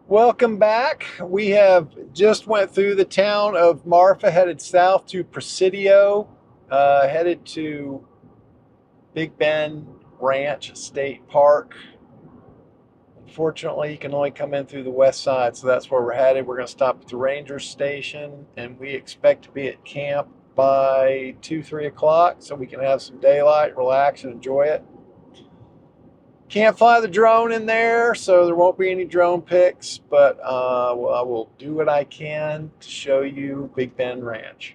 Welcome back. We have just went through the town of Marfa, headed south to Presidio, headed to Big Bend Ranch State Park. Unfortunately, you can only come in through the west side, so that's where we're headed. We're going to stop at the ranger station, and we expect to be at camp by 2, 3 o'clock so we can have some daylight, relax, and enjoy it. Can't fly the drone in there, so there won't be any drone pics, but I will do what I can to show you Big Bend Ranch.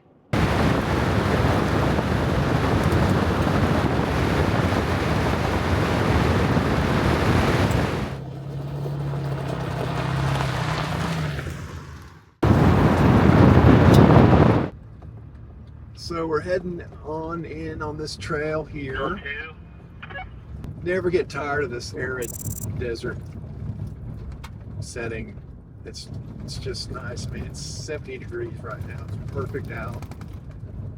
So we're heading on in on this trail here. Never get tired of this arid desert setting. It's just nice. I mean, it's 70 degrees right now. It's perfect out.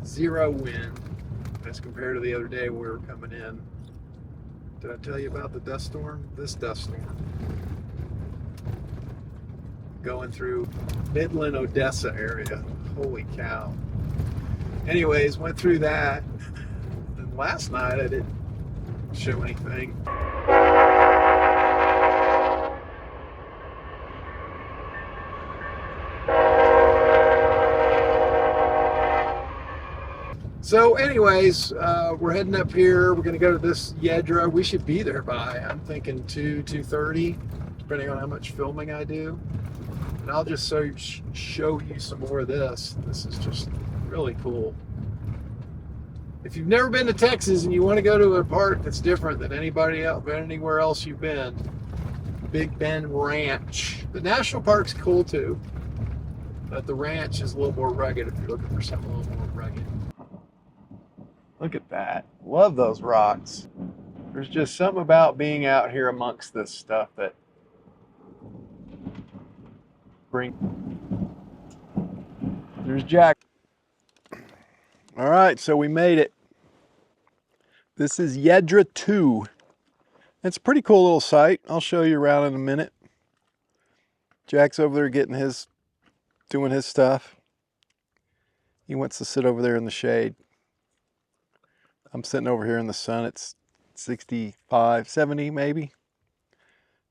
Zero wind as compared to the other day when we were coming in. Did I tell you about the dust storm? This dust storm. Going through Midland, Odessa area. Holy cow. Anyways, went through that. And last night I didn't show anything. So anyways, we're heading up here. We're going to go to this Yedra. We should be there by, I'm thinking 2:30, depending on how much filming I do. And I'll just show you some more of this. This is just really cool. If you've never been to Texas and you want to go to a park that's different than anywhere else you've been, Big Bend Ranch. The national park's cool too, but the ranch is a little more rugged if you're looking for something a little more rugged. Look at that. Love those rocks. There's just something about being out here amongst this stuff that There's Jack. All right, so we made it. This is Yedra 2. It's a pretty cool little site. I'll show you around in a minute. Jack's over there doing his stuff. He wants to sit over there in the shade. I'm sitting over here in the sun. It's 65, 70 maybe.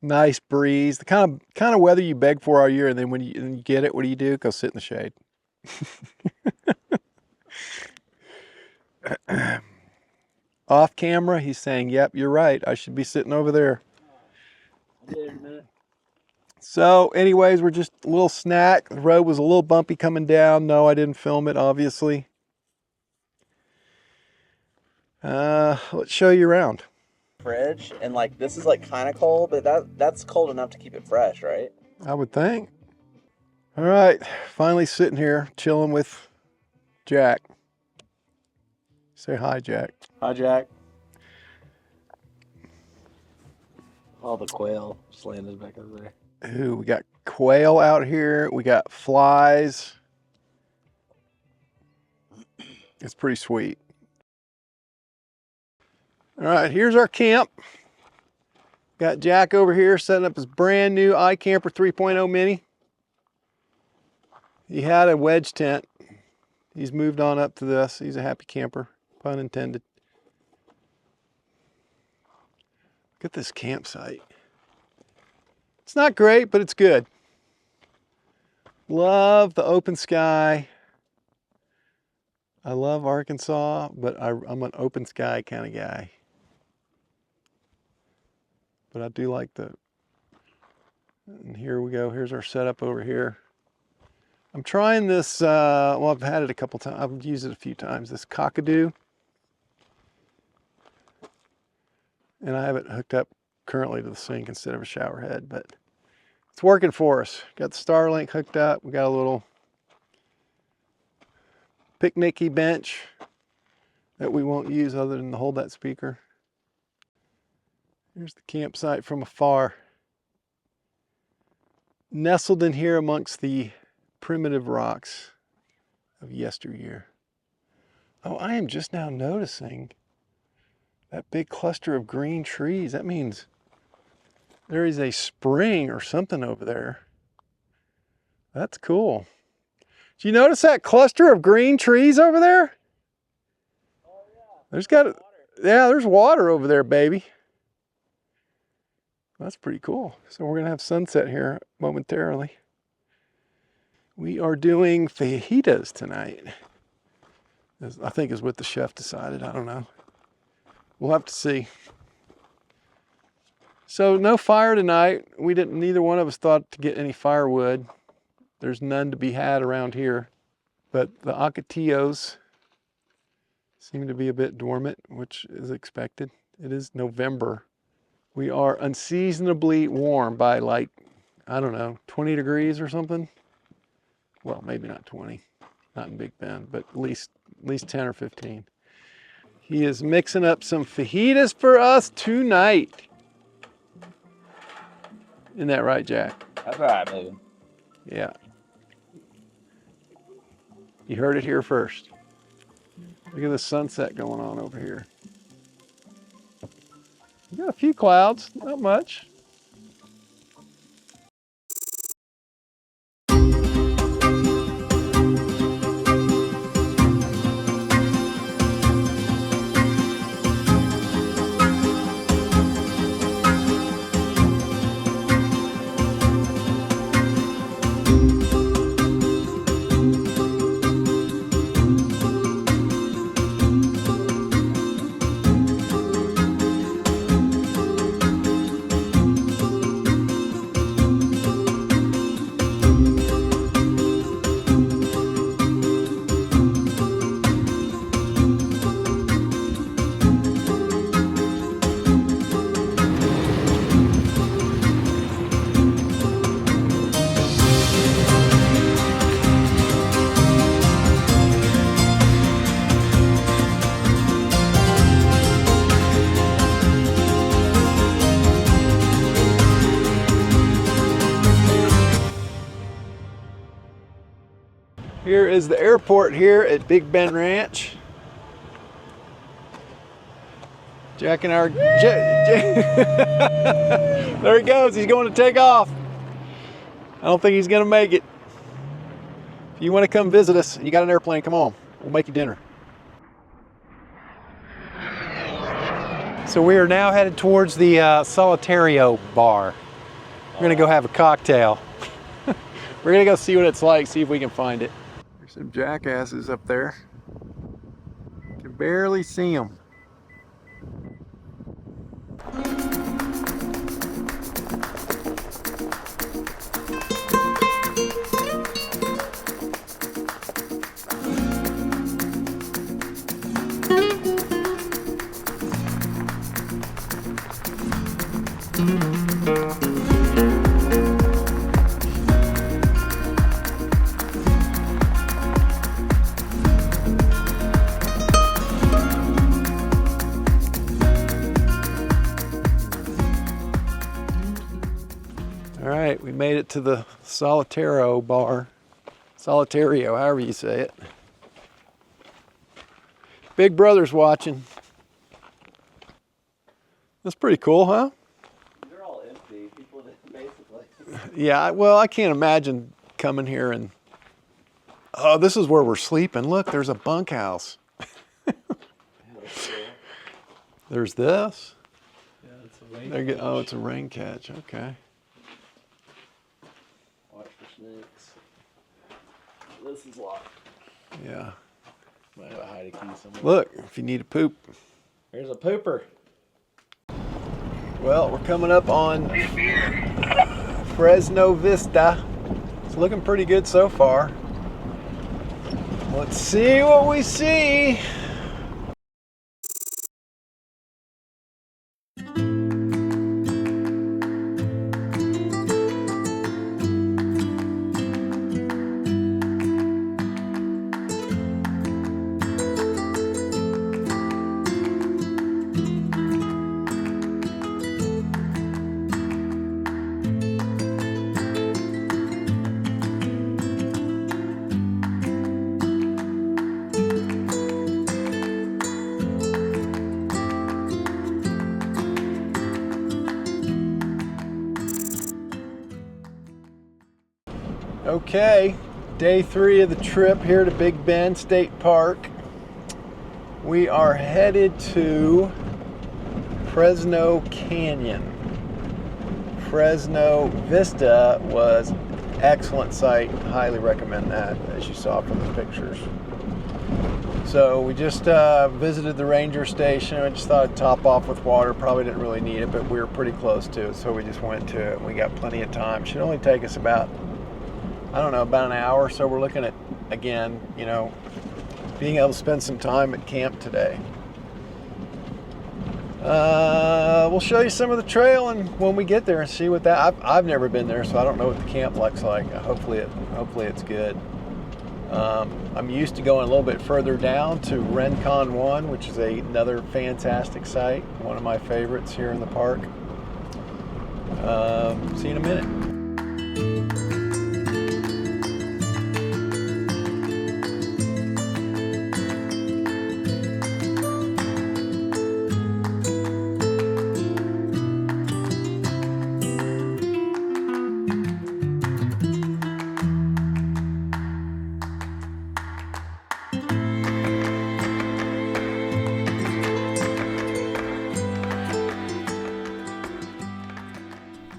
Nice breeze. The kind of weather you beg for all year, and then when you get it, what do? Go sit in the shade. Off camera, he's saying, yep, you're right. I should be sitting over there. So anyways, we're just a little snack. The road was a little bumpy coming down. No, I didn't film it, obviously. Let's show you around. Fridge, and like this is like kind of cold, but that's cold enough to keep it fresh, right? I would think. All right, finally sitting here chilling with Jack. Say hi, Jack. Hi, Jack. All the quail just landed back over there. Ooh, we got quail out here. We got flies. It's pretty sweet. All right, here's our camp. Got Jack over here setting up his brand new iCamper 3.0 Mini. He had a wedge tent. He's moved on up to this. He's a happy camper, pun intended. Look at this campsite. It's not great, but it's good. Love the open sky. I love Arkansas, but I'm an open sky kind of guy. But I do like and here we go. Here's our setup over here. I'm trying this, well, I've had it a couple times. I've used it a few times, this Kakadu. And I have it hooked up currently to the sink instead of a shower head, but it's working for us. Got the Starlink hooked up. We got a little picnicky bench that we won't use other than to hold that speaker. Here's the campsite from afar. Nestled in here amongst the primitive rocks of yesteryear. Oh, I am just now noticing that big cluster of green trees. That means there is a spring or something over there. That's cool. Did you notice that cluster of green trees over there? There's there's water over there, baby. That's pretty cool. So we're gonna have sunset here momentarily. We are doing fajitas tonight. I think is what the chef decided. I don't know. We'll have to see. So no fire tonight. Neither one of us thought to get any firewood. There's none to be had around here. But the ocotillos seem to be a bit dormant, which is expected. It is November. We are unseasonably warm by like, I don't know, 20 degrees or something. Well, maybe not 20, not in Big Bend, but at least 10 or 15. He is mixing up some fajitas for us tonight. Isn't that right, Jack? That's all right, baby. Yeah. You heard it here first. Look at the sunset going on over here. We got a few clouds, not much. Here is the airport here at Big Bend Ranch. Jack and our... There he goes, he's going to take off. I don't think he's gonna make it. If you want to come visit us, you got an airplane, come on. We'll make you dinner. So we are now headed towards the Solitario bar. We're gonna go have a cocktail. We're gonna go see what it's like, see if we can find it. There's some jackasses up there. Can barely see them. All right, we made it to the Solitario bar. Solitario, however you say it. Big Brother's watching. That's pretty cool, huh? They're all empty, people basically. Yeah, well, I can't imagine coming here and... Oh, this is where we're sleeping. Look, there's a bunkhouse. There's this. Yeah, it's a rain catch. Oh, it's a rain catch, okay. Watch for snakes. This is locked. Yeah. Might have a hide key somewhere. Look, if you need a poop. There's a pooper. Well, we're coming up on Fresno Vista. It's looking pretty good so far. Let's see what we see. Okay, day 3 of the trip here to Big Bend State Park. We are headed to Fresno Canyon. Fresno Vista was excellent site. Highly recommend that, as you saw from the pictures. So we just visited the ranger station. I just thought I'd top off with water. Probably didn't really need it, but we were pretty close to it, so we just went to it. We got plenty of time. Should only take us about, I don't know, about an hour. So we're looking at, again, you know, being able to spend some time at camp today. We'll show you some of the trail and when we get there and see what that. I've never been there, so I don't know what the camp looks like. Hopefully it's good. I'm used to going a little bit further down to Rincon 1, which is another fantastic site, one of my favorites here in the park. See you in a minute.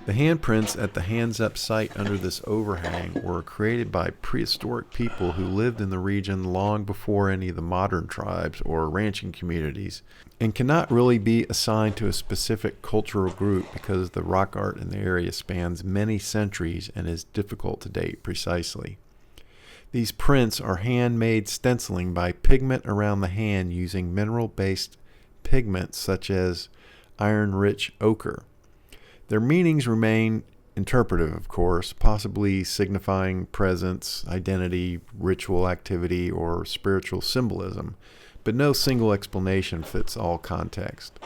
The handprints at the Hands Up site under this overhang were created by prehistoric people who lived in the region long before any of the modern tribes or ranching communities, and cannot really be assigned to a specific cultural group because the rock art in the area spans many centuries and is difficult to date precisely. These prints are handmade stenciling by pigment around the hand using mineral-based pigments such as iron-rich ochre. Their meanings remain interpretive, of course, possibly signifying presence, identity, ritual activity, or spiritual symbolism, but no single explanation fits all context.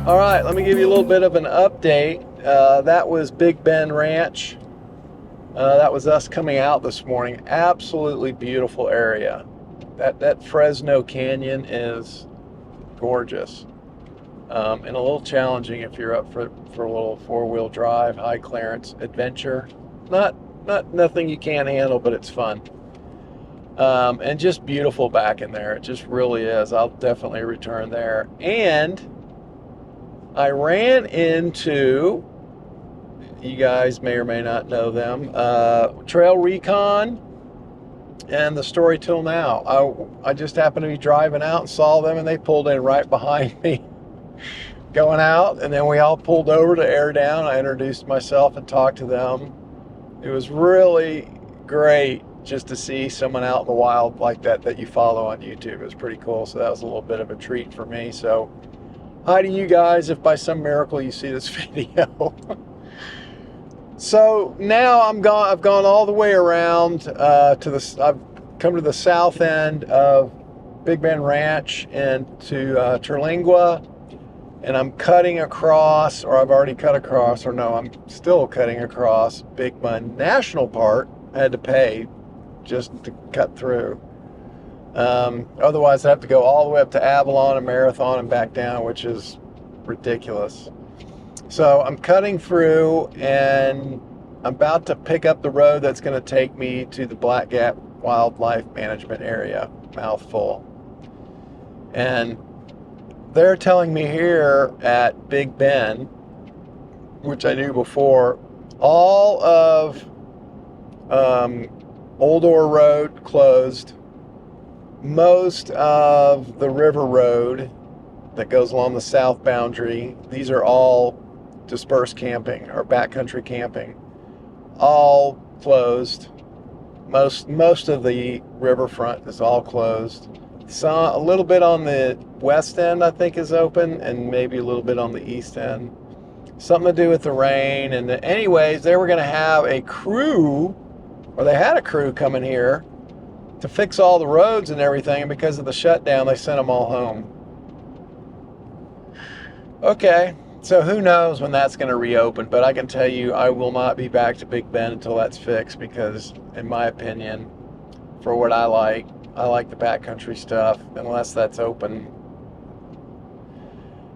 All right, let me give you a little bit of an update. That was Big Bend Ranch. That was us coming out this morning. Absolutely beautiful area. That Fresno Canyon is gorgeous. And a little challenging if you're up for a little four-wheel drive, high clearance adventure. Nothing you can't handle, but it's fun. And just beautiful back in there. It just really is. I'll definitely return there. And I ran into, you guys may or may not know them, Trail Recon and the Story Till Now. I just happened to be driving out and saw them, and they pulled in right behind me going out, and then we all pulled over to air down. I introduced myself and talked to them. It was really great just to see someone out in the wild like that you follow on YouTube. It was pretty cool. So that was a little bit of a treat for me. So hi to you guys if by some miracle you see this video. So now I've gone all the way around I've come to the south end of Big Bend Ranch and to Terlingua, and I'm cutting across, or I've already cut across, or no, I'm still cutting across Big Bend National Park. I had to pay just to cut through. Otherwise I'd have to go all the way up to Avalon and Marathon and back down, which is ridiculous. So I'm cutting through and I'm about to pick up the road that's going to take me to the Black Gap Wildlife Management Area, mouthful. And they're telling me here at Big Bend, which I knew before, all of Old Ore Road closed, most of the River Road that goes along the south boundary, these are all dispersed camping or backcountry camping, all closed. Most of the riverfront is all closed. A little bit on the west end I think is open, and maybe a little bit on the east end. Something to do with the rain. And anyways, they were going to have a crew, or they had a crew coming here to fix all the roads and everything, and because of the shutdown they sent them all home. Okay, so who knows when that's going to reopen, but I can tell you I will not be back to Big Bend until that's fixed, because in my opinion, for what I like the backcountry stuff. Unless that's open,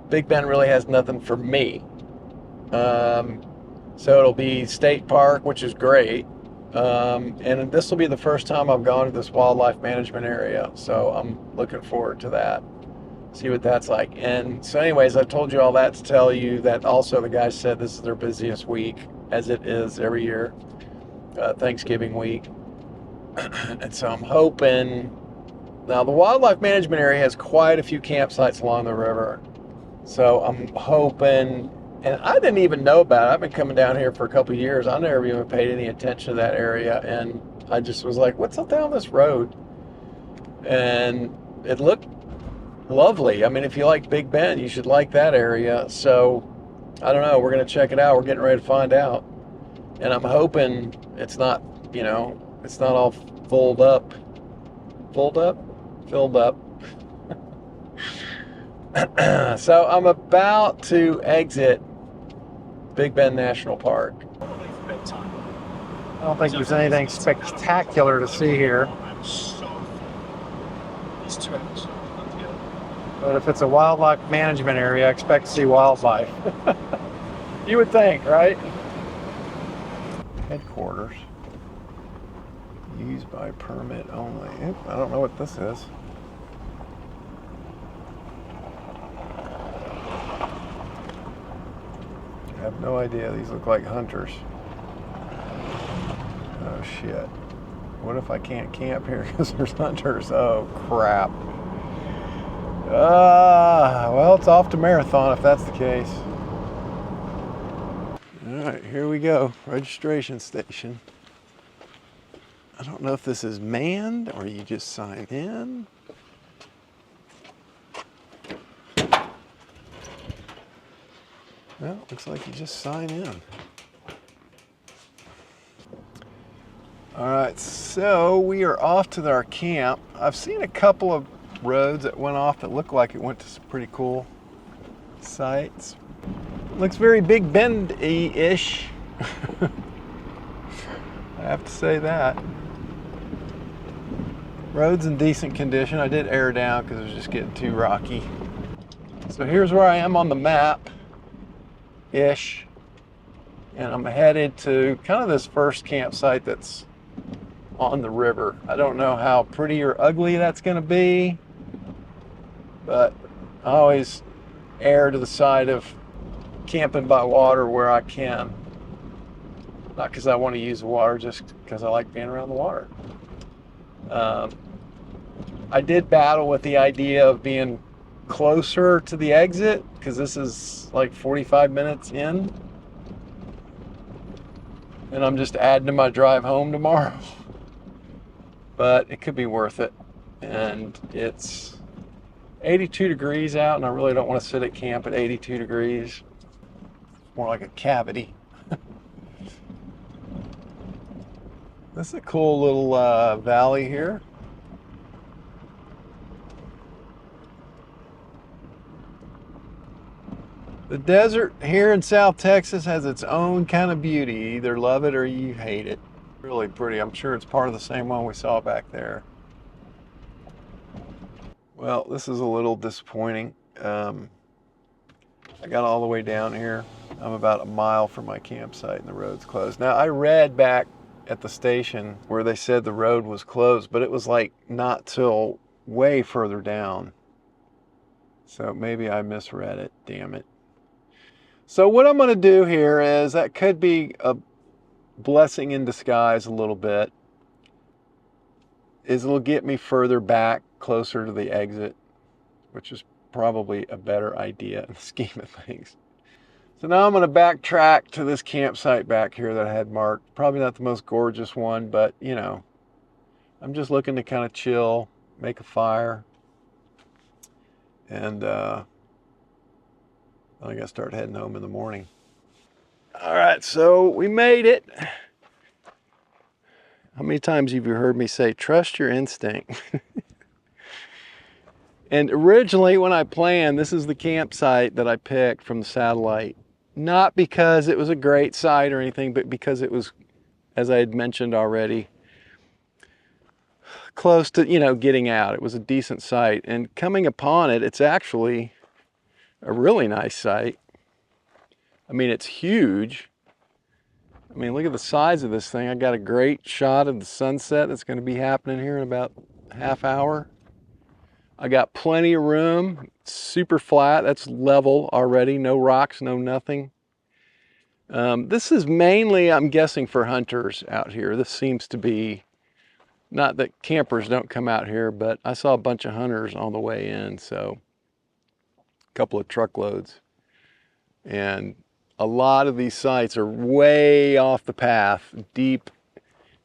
Big Bend really has nothing for me. So it'll be State Park, which is great. And this will be the first time I've gone to this wildlife management area, so I'm looking forward to that. See what that's like. And so anyways, I told you all that to tell you that also the guys said this is their busiest week, as it is every year, Thanksgiving week. And so I'm hoping, now the wildlife management area has quite a few campsites along the river, so I'm hoping, and I didn't even know about it. I've been coming down here for a couple of years. I never even paid any attention to that area, and I just was like, what's up down this road? And it looked lovely. I mean, if you like Big Bend, you should like that area. So I don't know, we're going to check it out. We're getting ready to find out, and I'm hoping it's not, it's not all filled up. So I'm about to exit Big Bend National Park. I don't think there's anything spectacular to see here, but if it's a wildlife management area, I expect to see wildlife. You would think, right? Headquarters. Used by permit only. I don't know what this is. I have no idea. These look like hunters. Oh shit. What if I can't camp here because there's hunters? Oh crap. Well, it's off to Marathon if that's the case. Alright, here we go. Registration station. I don't know if this is manned or you just sign in. Well, looks like you just sign in. All right, so we are off to our camp. I've seen a couple of roads that went off that look like it went to some pretty cool sites. Looks very Big Bend-y-ish. I have to say that. Road's in decent condition. I did air down because it was just getting too rocky. So here's where I am on the map-ish. And I'm headed to kind of this first campsite that's on the river. I don't know how pretty or ugly that's going to be, but I always err to the side of camping by water where I can. Not because I want to use the water, just because I like being around the water. I did battle with the idea of being closer to the exit because this is like 45 minutes in, and I'm just adding to my drive home tomorrow. But it could be worth it, and it's 82 degrees out, and I really don't want to sit at camp at 82 degrees. It's more like a cavity. This is a cool little valley here. The desert here in South Texas has its own kind of beauty. You either love it or you hate it. Really pretty. I'm sure it's part of the same one we saw back there. Well, this is a little disappointing. I got all the way down here I'm about a mile from my campsite and the road's closed. Now, I read back at the station where they said the road was closed, but it was like not till way further down. So maybe I misread it, damn it. So what I'm going to do here is, that could be a blessing in disguise a little bit, is it'll get me further back, closer to the exit, which is probably a better idea in the scheme of things. So now I'm going to backtrack to this campsite back here that I had marked. Probably not the most gorgeous one, but you know, I'm just looking to kind of chill, make a fire, and I gotta start heading home in the morning. All right, so we made it. How many times have you heard me say, trust your instinct? And originally when I planned, this is the campsite that I picked from the satellite. Not because it was a great site or anything, but because it was, as I had mentioned already, close to, you know, getting out. It was a decent site. And coming upon it, it's actually a really nice site. I mean, it's huge. I mean, look at the size of this thing. I got a great shot of the sunset that's going to be happening here in about a half hour. I got plenty of room, super flat, that's level already, no rocks, no nothing. This is mainly, I'm guessing, for hunters out here. This seems to be, not that campers don't come out here, but I saw a bunch of hunters on the way in, so a couple of truckloads. And a lot of these sites are way off the path, deep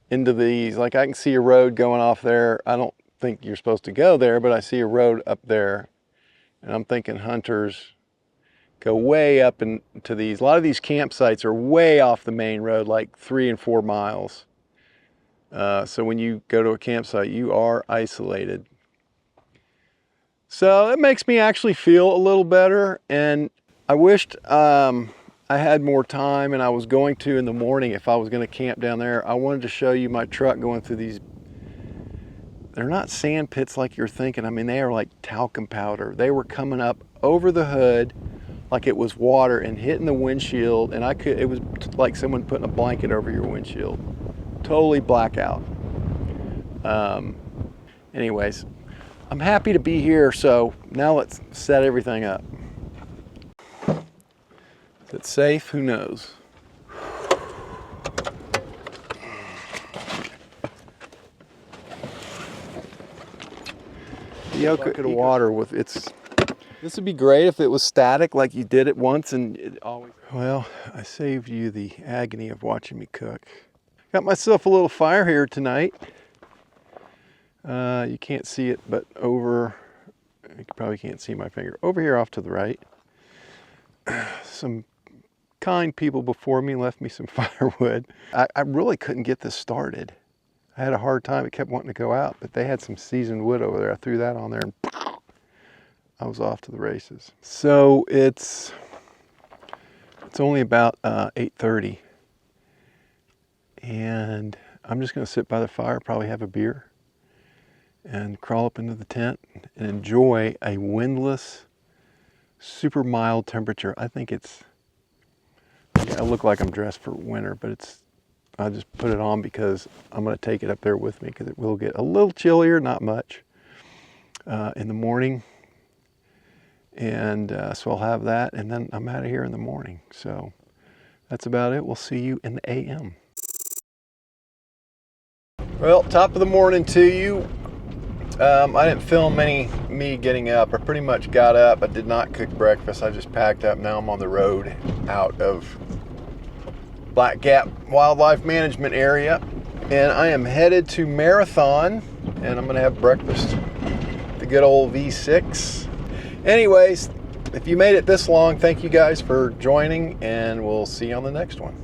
into these. Like I can see a road going off there. I don't think you're supposed to go there, but I see a road up there, and I'm thinking hunters go way up into these. A lot of these campsites are way off the main road, like 3 and 4 miles. So when you go to a campsite, you are isolated. So it makes me actually feel a little better, and I wished I had more time, and I was going to in the morning if I was going to camp down there. I wanted to show you my truck going through these. They're not sand pits like you're thinking. I mean, they are like talcum powder. They were coming up over the hood like it was water and hitting the windshield, and it was like someone putting a blanket over your windshield. Totally blackout. Anyways, I'm happy to be here, so now let's set everything up. Is it safe? Who knows? The bucket of water with its. This would be great if it was static, like you did it once and it always. Well, I saved you the agony of watching me cook. Got myself a little fire here tonight. You can't see it, but over. You probably can't see my finger. Over here, off to the right. Some kind people before me left me some firewood. I really couldn't get this started. I had a hard time. It kept wanting to go out, but they had some seasoned wood over there. I threw that on there and I was off to the races. So it's only about 8:30, and I'm just going to sit by the fire, probably have a beer, and crawl up into the tent and enjoy a windless, super mild temperature. I think it's, yeah, I look like I'm dressed for winter, but I just put it on because I'm going to take it up there with me, because it will get a little chillier, not much, in the morning. And so I'll have that, and then I'm out of here in the morning. So that's about it. We'll see you in the AM. Well, top of the morning to you. I didn't film me getting up. I pretty much got up. I did not cook breakfast. I just packed up. Now I'm on the road out of Black Gap Wildlife Management Area, and I am headed to Marathon, and I'm going to have breakfast. The good old V6. Anyways, if you made it this long, thank you guys for joining, and we'll see you on the next one.